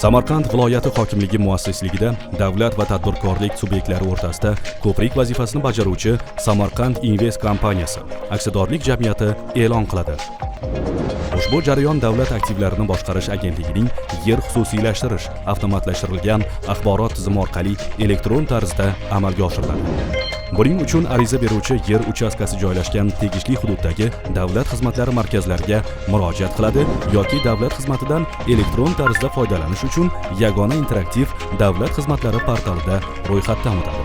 Samarqand viloyati hokimligi muassisligida davlat va tadbirkorlik subyektlari o'rtasida ko'prik vazifasini bajaruvchi Samarqand Invest kompaniyasi aksiyadorlik jamiyati e'lon qiladi. Ushbu jarayon davlat aktivlarini boshqarish agentligining yer xususiylashtirish avtomatlashtirilgan axborot tizimi orqali elektron tarzda amalga oshiriladi. Buning uchun ariza beruvchi yer uchastkasi joylashgan tegishli hududdagi davlat xizmatlari markazlariga murojaat qiladi yoki davlat xizmatidan elektron tarzda foydalanish uchun yagona interaktiv davlat xizmatlari portalida ro'yxatdan o'tadi.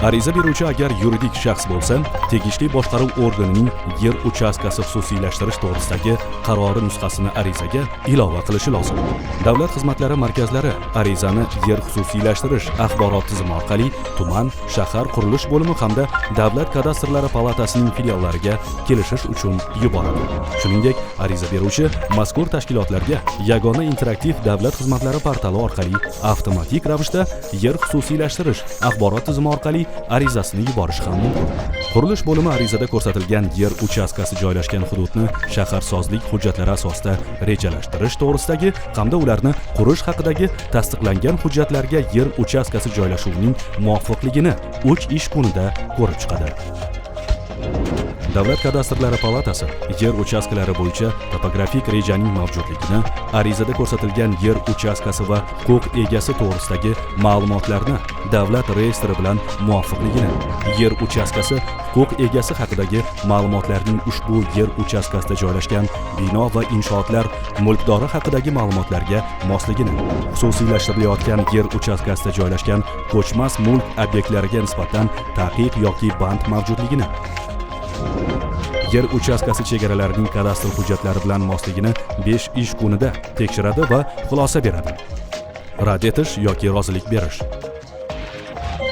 Ariza beruvchi agar yuridik shaxs bo'lsa, tegishli boshqaruv organining yer uchastkasi xususiylashtirish to'g'risidagi qarori nusxasini arizaga ilova qilishi lozim. Davlat xizmatlari markazlari arizani yer xususiylashtirish axborot tizimi orqali tuman, shahar qurilish bo'limi hamda davlat kadastrlari palatasining filiallariga kelishish uchun yuboradi. Shuningdek, ariza beruvchi mazkur tashkilotlarga yagona interaktiv davlat xizmatlari portali orqali avtomatik ravishda yer xususiylashtirish axborot tizimi orqali arizasini yuborish ham mumkin. Qurilish bo'limi arizada ko'rsatilgan yer uchastkasi joylashgan hududni shaharsozlik hujjatlari asosida rejalashtirish to'g'risidagi hamda ularni qurish haqidagi tasdiqlangan hujjatlarga yer uchastkasi joylashuvining muvofiqligini 3 ish kunida ko'rib chiqadi. Davlat kadastrlari palatasi yer uchastkalari bo'yicha topografik rejaning mavjudligini, arizada ko'rsatilgan yer uchastkasi va huquq egasi to'g'risidagi ma'lumotlarni davlat reyestri bilan muvofiqligini, yer uchastkasi huquq egasi haqidagi ma'lumotlarning ushbu yer uchastkasida joylashgan bino va inshootlar mulkdori haqidagi ma'lumotlarga mosligini, xususiylashtirilayotgan yer uchastkasida joylashgan ko'chmas mulk obyektlariga nisbatan taqiq yoki band mavjudligini, yer uchastkasi chegaralarining kadastr hujjatlari bilan mosligini 5 ish kunida tekshiradi va xulosa beradi. Rad etish yoki rozilik berish.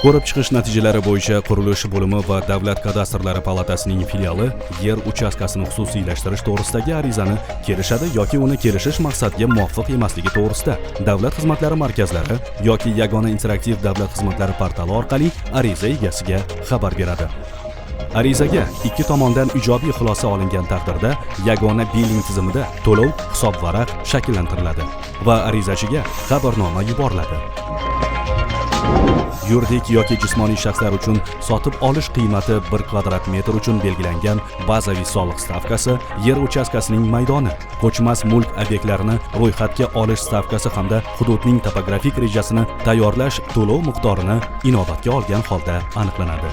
Ko'rib chiqish natijalari bo'yicha qurilish bo'limi va davlat kadastrlari palatasining filiali yer uchastkasini xususiylashtirish to'g'risidagi arizani kelishadi yoki uni kelishish maqsadga muvofiq emasligi to'g'risida davlat xizmatlari markazlari yoki yagona interaktiv davlat xizmatlari portali orqali ariza egasiga xabar beradi. Arizaga ikki tomondan ijobiy xulosa olingan taqdirda yagona billing tizimida to'lov hisobvaraq shakllantiriladi va arizachiga xabarnoma yuboriladi. Yuridik yoki jismoniy shaxslar uchun sotib olish qiymati 1 kvadrat metr uchun belgilangan bazaviy soliq stavkasi, yer uchastkasining maydoni, ko'chmas mulk obyektlarini ro'yxatga olish stavkasi hamda hududning topografik rejasini tayyorlash to'lov miqdorini inobatga olgan holda aniqlanadi.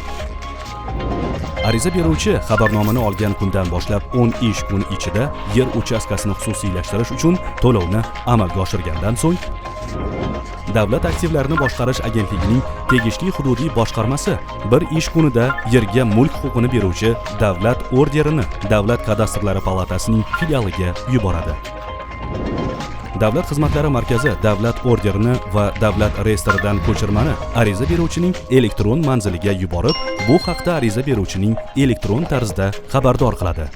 Ariza beruvchi xabarnomani olgan kundan boshlab 10 ish kun ichida yer uchastkasini xususiylashtirish uchun to'lovni amalga oshirgandan so'ng davlat aktivlarini boshqarish agentligining tegishli hududiy boshqarmasi 1 ish kunida yerga mulk huquqini beruvchi davlat orderini davlat kadastrlari palatasining filialiga yuboradi. Davlat xizmatlari markazi davlat orderini va davlat reyestridan ko'chirmani ariza beruvchining elektron manziliga yuborib, bu haqda ariza beruvchining elektron tarzda xabardor qiladi.